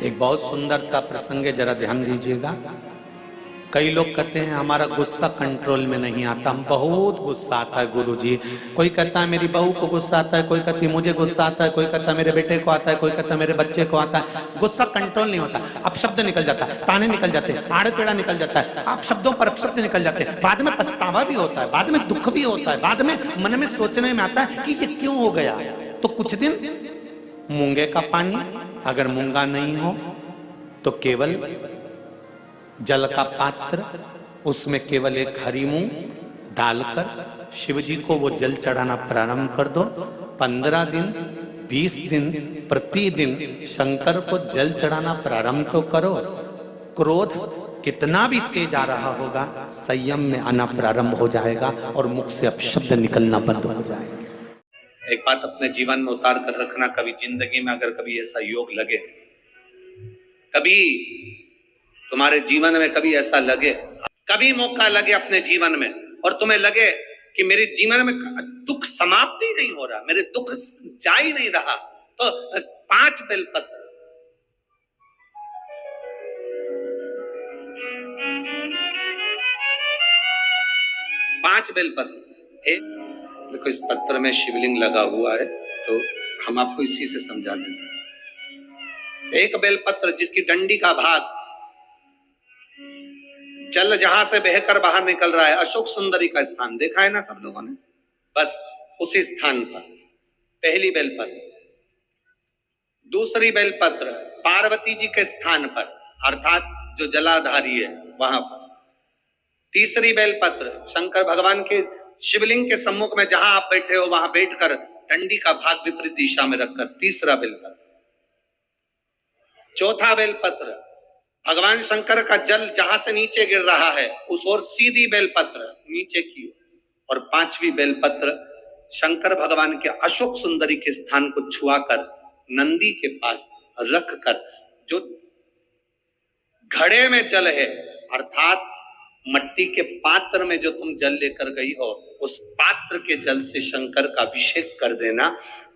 एक बहुत सुंदर सा प्रसंग है, जरा ध्यान दीजिएगा। कई लोग कहते हैं हमारा गुस्सा कंट्रोल में नहीं आता, हम बहुत गुस्सा आता है गुरुजी। कोई कहता है मेरी बहू को गुस्सा आता है, कोई कहती है मुझे गुस्सा आता है, कोई कहता है मेरे बेटे को आता है, कोई कहता है मेरे बच्चे को आता है। गुस्सा कंट्रोल नहीं होता, अब शब्द निकल जाता है, ताने निकल जाते हैं, आड़े टेढ़ा निकल जाता है, आप शब्दों पर अपशब्द निकल जाते हैं। बाद में पछतावा भी होता है, बाद में दुख भी होता है, बाद में मन में सोचने में आता है कि ये क्यों हो गया। तो कुछ दिन मूंगे का पानी, अगर मूंगा नहीं हो तो केवल जल का पात्र, उसमें केवल एक हरी मूंग डालकर शिव जी को वो जल चढ़ाना प्रारंभ कर दो। 15 दिन 20 दिन प्रतिदिन शंकर को जल चढ़ाना प्रारंभ तो करो। क्रोध कितना भी तेज आ रहा होगा, संयम में आना प्रारंभ हो जाएगा और मुख से अपशब्द निकलना बंद हो जाएंगे। एक बात अपने जीवन में उतार कर रखना, कभी जिंदगी में अगर कभी ऐसा योग लगे, कभी तुम्हारे जीवन में कभी ऐसा लगे, कभी मौका लगे अपने जीवन में और तुम्हें लगे कि मेरे जीवन में दुख समाप्त ही नहीं हो रहा, मेरे दुख जा ही नहीं रहा, तो 5 बेलपत्र, एक देखो इस पत्र में शिवलिंग लगा हुआ है, तो हम आपको इसी से समझा देते हैं। एक बेलपत्र जिसकी डंडी का भाग जल जहां से बहकर बाहर निकल रहा है, अशोक सुंदरी का स्थान देखा है ना सब लोगों ने, बस उसी स्थान पर पहली बेलपत्र। दूसरी बेलपत्र पार्वती जी के स्थान पर, अर्थात जो जलाधारी है वहां पर। तीसरी बेलपत्र शंकर भगवान के शिवलिंग के सम्मुख में जहां आप बैठे हो वहां बैठकर डंडी का भाग विपरीत दिशा में रखकर, तीसरा बेलपत्र। चौथा बेलपत्र भगवान शंकर का जल जहां से नीचे गिर रहा है उस ओर सीधी बेलपत्र नीचे की ओर। और 5वीं बेलपत्र शंकर भगवान के अशोक सुंदरी के स्थान को छुआकर नंदी के पास रखकर, जो घड़े में जल है अर्थात मट्टी के पात्र में जो तुम जल लेकर गई हो, उस पात्र के जल से शंकर का अभिषेक कर देना,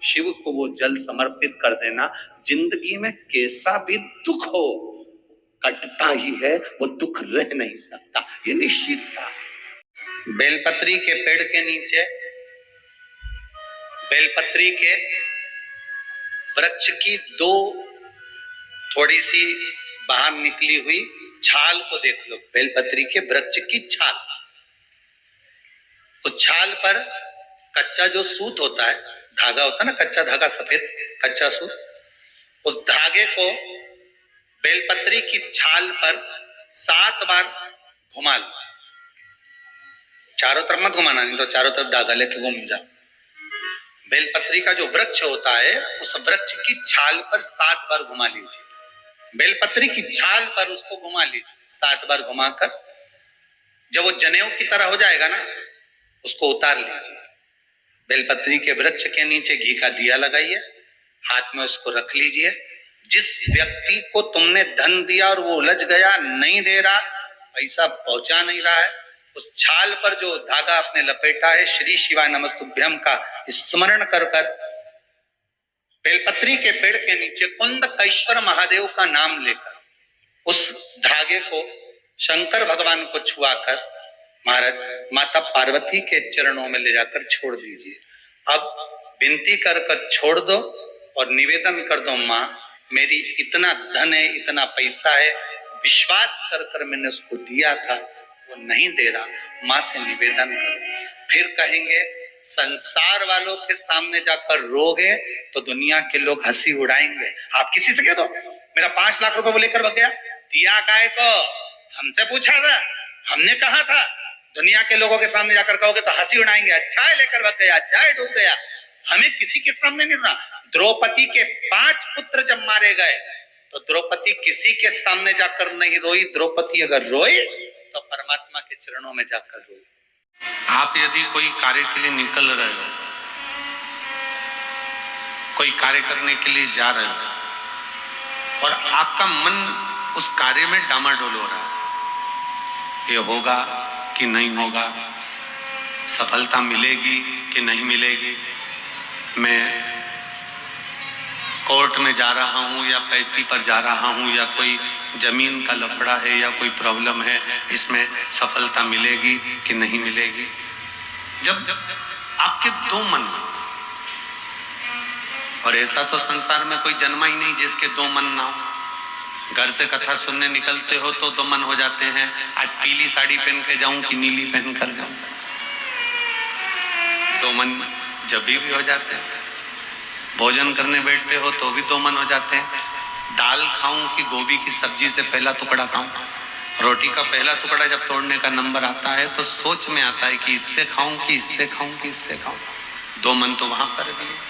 शिव को वो जल समर्पित कर देना। जिंदगी में कैसा भी दुख हो कटता ही है, वो दुख रह नहीं सकता, ये निश्चित था। बेलपत्री के पेड़ के नीचे बेलपत्री के वृक्ष की 2 थोड़ी सी बाहर निकली हुई छाल को देख लो। बेलपत्री के वृक्ष की छाल, उस छाल पर कच्चा जो सूत होता है, धागा होता है ना, कच्चा धागा, सफेद कच्चा सूत, उस धागे को बेलपत्री की छाल पर 7 बार घुमा लो। चारों तरफ मत घुमाना, नहीं तो चारों तरफ धागा लेके घूम जाओ। बेलपत्री का जो वृक्ष होता है उस वृक्ष की छाल पर 7 बार घुमा लीजिए। बेलपत्री की छाल पर उसको घुमा लीजिए 7 बार घुमाकर, जब वो जनेऊ की तरह हो जाएगा ना, उसको उतार लीजिए। बेलपत्री के वृक्ष के नीचे घी का दिया लगाइए, हाथ में उसको रख लीजिए। जिस व्यक्ति को तुमने धन दिया और वो उलझ गया, नहीं दे रहा, पैसा पहुंचा नहीं रहा है, उस छाल पर जो धागा आपने लपेटा है, श्री शिवाय नमस्तुभ्यम का स्मरण कर कर बेलपत्री के पेड़ के नीचे कुंदकेश्वर महादेव का नाम लेकर उस धागे को शंकर भगवान को छुआकर महाराज माता पार्वती के चरणों में ले जाकर छोड़ दीजिए। अब विनती कर कर छोड़ दो और निवेदन कर दो, माँ मेरी इतना धन है, इतना पैसा है, विश्वास कर कर मैंने उसको दिया था, वो नहीं दे रहा, माँ से निवेदन करो। फिर कहेंगे संसार वालों के सामने जाकर रोगे तो दुनिया के लोग हंसी उड़ाएंगे। आप किसी से कह दो मेरा 5 लाख रुपए वो लेकर भाग गया, दिया काय को, हमसे पूछा था, हमने कहा था। दुनिया के लोगों के सामने जाकर कहोगे तो हंसी उड़ाएंगे, अच्छा है लेकर भाग गया, अच्छा है डूब गया। हमें किसी के सामने नहीं रोना। द्रौपदी के 5 पुत्र जब मारे गए तो द्रौपदी किसी के सामने जाकर नहीं रोई। द्रौपदी अगर रोई तो परमात्मा के चरणों में जाकर रोई। आप यदि कोई कार्य के लिए निकल रहे हो, कोई कार्य करने के लिए जा रहे हो और आपका मन उस कार्य में डामाडोल हो रहा है, ये होगा कि नहीं होगा, सफलता मिलेगी कि नहीं मिलेगी, मैं कोर्ट में जा रहा हूँ या पैसे पर जा रहा हूँ या कोई जमीन का लफड़ा है या कोई प्रॉब्लम है, इसमें सफलता मिलेगी कि नहीं मिलेगी? जब आपके दो मन हो, और ऐसा तो संसार में कोई जन्मा ही नहीं जिसके दो मन ना हो। घर से कथा सुनने निकलते हो तो दो मन हो जाते हैं, आज पीली साड़ी पहन के जाऊं कि नीली पहन कर जाऊं, दो मन जब भी हो जाते हैं। भोजन करने बैठते हो तो भी दो मन हो जाते हैं, दाल खाऊं कि गोभी की सब्जी से पहला टुकड़ा खाऊं। रोटी का पहला टुकड़ा जब तोड़ने का नंबर आता है तो सोच में आता है कि इससे खाऊं कि इससे खाऊं कि इससे खाऊं। दो मन तो वहां पर भी है।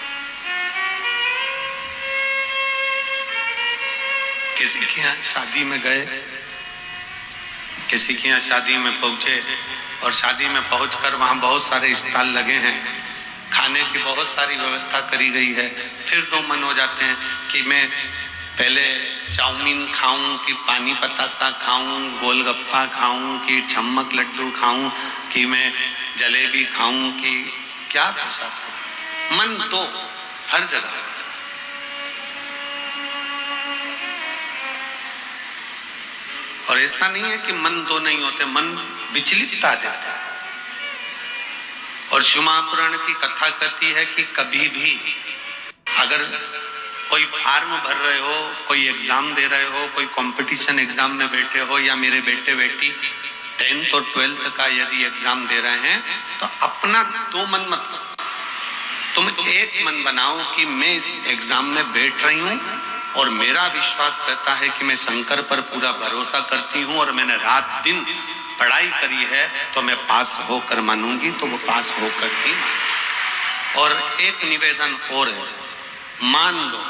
किसी के यहाँ शादी में गए, किसी के यहाँ शादी में पहुंचे और शादी में पहुंचकर वहां बहुत सारे स्टॉल लगे हैं, खाने की बहुत सारी व्यवस्था करी गई है। फिर दो मन हो जाते हैं कि मैं पहले चाउमीन खाऊं कि पानी पतासा खाऊं, गोलगप्पा खाऊं कि छम्मक लड्डू खाऊं कि मैं जलेबी खाऊं कि क्या प्रसाद। मन दो हर जगह। और ऐसा नहीं है कि मन दो नहीं होते, मन विचलित आ जाता है। और शिव महापुराण की कथा कहती है कि कभी भी अगर कोई फॉर्म भर रहे हो, कोई एग्जाम दे रहे हो, कोई कंपटीशन एग्जाम में बैठे हो, या मेरे बेटे बेटी 10th और 12th का यदि एग्जाम दे रहे हैं, तो अपना दो मन मत करो, तुम एक मन बनाओ कि मैं इस एग्जाम में बैठ रही हूं और मेरा विश्वास कहता है कि मैं शंकर पर पूरा भरोसा करती हूं और मैंने रात दिन पढ़ाई करी है तो मैं पास होकर मानूंगी, तो वो पास होकर ही। और एक निवेदन और है, मान लो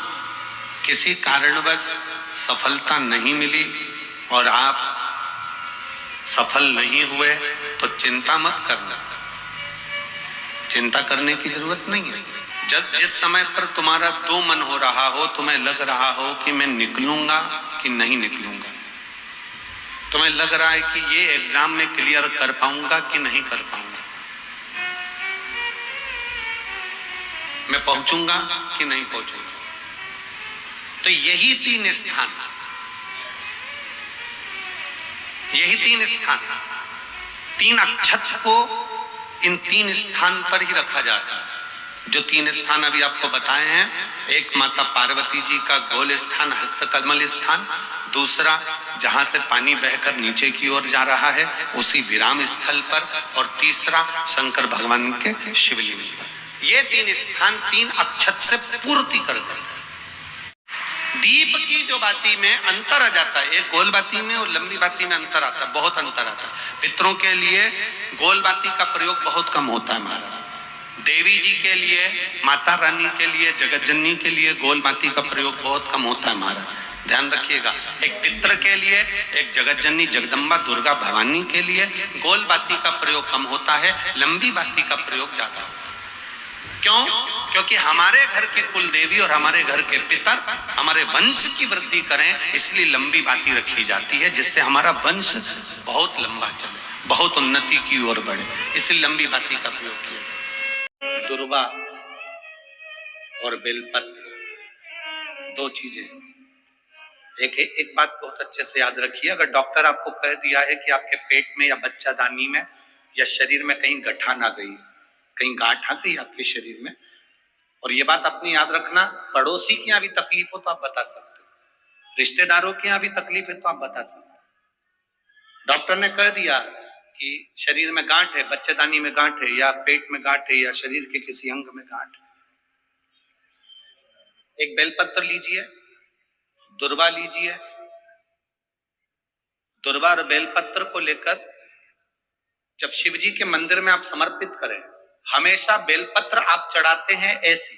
किसी कारणवश सफलता नहीं मिली और आप सफल नहीं हुए तो चिंता मत करना, चिंता करने की जरूरत नहीं है। जब जिस समय पर तुम्हारा दो मन हो रहा हो, तुम्हें लग रहा हो कि मैं निकलूंगा कि नहीं निकलूंगा, तुम्हें लग रहा है कि ये एग्जाम में क्लियर कर पाऊंगा कि नहीं कर पाऊंगा, मैं पहुंचूंगा कि नहीं पहुंचूंगा, तो यही तीन स्थान, तीन अक्षत को इन तीन स्थान पर ही रखा जाता है। जो तीन स्थान अभी आपको बताए हैं, एक माता पार्वती जी का गोल स्थान हस्तकमल स्थान, दूसरा जहां से पानी बहकर नीचे की ओर जा रहा है उसी विराम स्थल पर, और तीसरा शंकर भगवान के शिवलिंग पर। ये तीन स्थान तीन अक्षत से पूर्ति कर देते हैं। दीप की जो बाती में अंतर आ जाता है, एक गोल बाती में और लंबी बाती में अंतर आता है, बहुत अंतर आता है। पितरों के लिए गोल बाती का प्रयोग बहुत कम होता है महाराज, देवी जी के लिए, माता रानी के लिए, जगत जननी के लिए गोल बाती का प्रयोग बहुत कम होता है महाराज, ध्यान रखिएगा। एक पितर के लिए, एक जगत जननी जगदम्बा दुर्गा भवानी के लिए गोल बाती का प्रयोग कम होता है, लंबी बाती का प्रयोग ज्यादा होता है। क्यों? क्योंकि हमारे घर के कुल देवी और हमारे घर के पितर हमारे वंश की वृद्धि करें, इसलिए लंबी बाती रखी जाती है, जिससे हमारा वंश बहुत लंबा चले, बहुत उन्नति की ओर बढ़े, इसलिए लंबी बाती का प्रयोग किया। दुर्वा और बेलपत्र दो चीजें। एक बात बहुत अच्छे से याद रखिए, अगर डॉक्टर आपको कह दिया है कि आपके पेट में या बच्चादानी में या शरीर में कहीं गठान आ गई है, कहीं गांठ आ गई आपके शरीर में, और ये बात अपनी याद रखना, पड़ोसी के यहाँ भी तकलीफ हो तो आप बता सकते हो, रिश्तेदारों के यहाँ भी तकलीफ है तो आप बता सकते हो। डॉक्टर ने कह दिया कि शरीर में गांठ है, बच्चेदानी में गांठ है, या पेट में गांठ है, या शरीर के किसी अंग में गांठ है, एक बेलपत्र लीजिए, दुर्वा लीजिए, दुर्वा और बेलपत्र को लेकर जब शिव जी के मंदिर में आप समर्पित करें, हमेशा बेलपत्र आप चढ़ाते हैं ऐसी,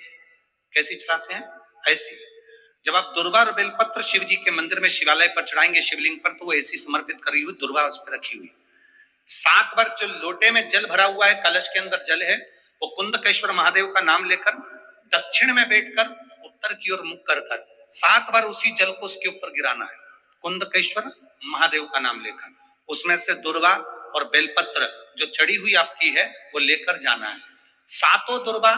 कैसी चढ़ाते हैं? ऐसी। जब आप दुर्वा और बेलपत्र शिव जी के मंदिर में शिवालय पर चढ़ाएंगे, शिवलिंग पर, तो वो ऐसी समर्पित करी हुई दुर्वा उस पर रखी हुई। 7 बार जो लोटे में जल भरा हुआ है, कलश के अंदर जल है, वो कुंदकेश्वर महादेव का नाम लेकर दक्षिण में बैठकर उत्तर की ओर मुख कर 7 बार उसी जल को उसके ऊपर गिराना है, कुंदकेश्वर महादेव का नाम लेकर। उसमें से दुर्वा और बेलपत्र जो चढ़ी हुई आपकी है वो लेकर जाना है। 7 दुर्वा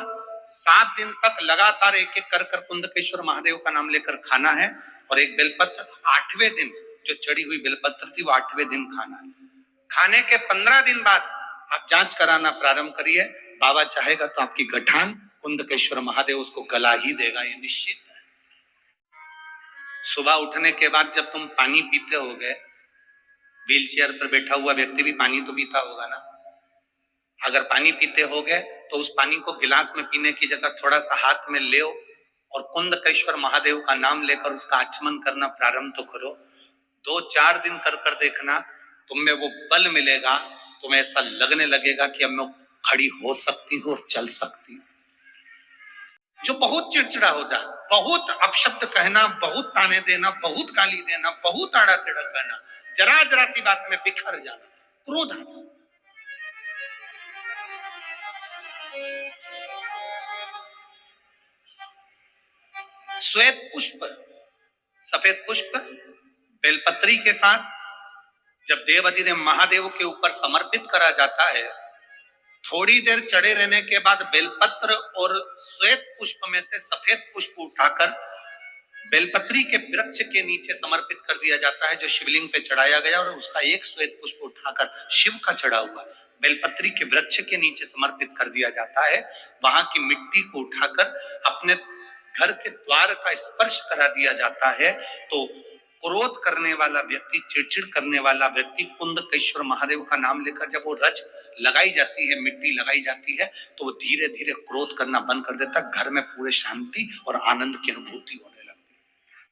7 दिन तक लगातार एक एक कर कर कुंदकेश्वर महादेव का नाम लेकर खाना है। और एक बेलपत्र 8वें दिन, जो चढ़ी हुई बेलपत्र थी वो 8वें दिन खाना है। खाने के 15 दिन बाद आप जांच कराना प्रारंभ करिए। बाबा चाहेगा तो आपकी गठान कुंदकेश्वर महादेव उसको गला ही देगा, ये निश्चित है। सुबह उठने के बाद जब तुम पानी पीते होगे, व्हील चेयर पर बैठा हुआ व्यक्ति भी पानी तो पीता होगा ना। अगर पानी पीते होगे तो उस पानी को गिलास में पीने की जगह थोड़ा सा हाथ में ले और कुंदकेश्वर महादेव का नाम लेकर उसका आचमन करना प्रारंभ तो करो। 2-4 दिन कर कर देखना, तुम में वो बल मिलेगा, तुम्हें ऐसा लगने लगेगा कि अब मैं खड़ी हो सकती हूँ और चल सकती हूँ। जो बहुत चिड़चिड़ा हो जाए, बहुत अपशब्द कहना, बहुत ताने देना, बहुत गाली देना, बहुत आड़ा टेढ़ा कहना, जरा जरा सी बात में बिखर जाना, क्रोध आ जाए। श्वेत पुष्प, सफेद पुष्प बेलपत्री के साथ जब देवाधिदेव महादेव के ऊपर समर्पित करा जाता है, थोड़ी देर चढ़े रहने के बाद बेलपत्र और श्वेत पुष्प में से सफेद पुष्प उठाकर बेलपत्री के वृक्ष के नीचे समर्पित कर दिया जाता है, जो शिवलिंग पे चढ़ाया गया, और उसका एक श्वेत पुष्प उठाकर शिव का चढ़ा हुआ बेलपत्री के वृक्ष के नीचे समर्पित कर दिया जाता है। वहां की मिट्टी को उठाकर अपने घर के द्वार का स्पर्श करा दिया जाता है। तो क्रोध करने वाला व्यक्ति, चिड़चिड़ करने वाला व्यक्ति कुंदकेश्वर महादेव का नाम लेकर जब वो रज लगाई जाती है, मिट्टी लगाई जाती है, तो वो धीरे धीरे क्रोध करना बंद कर देता है। घर में पूरे शांति और आनंद की अनुभूति होती है।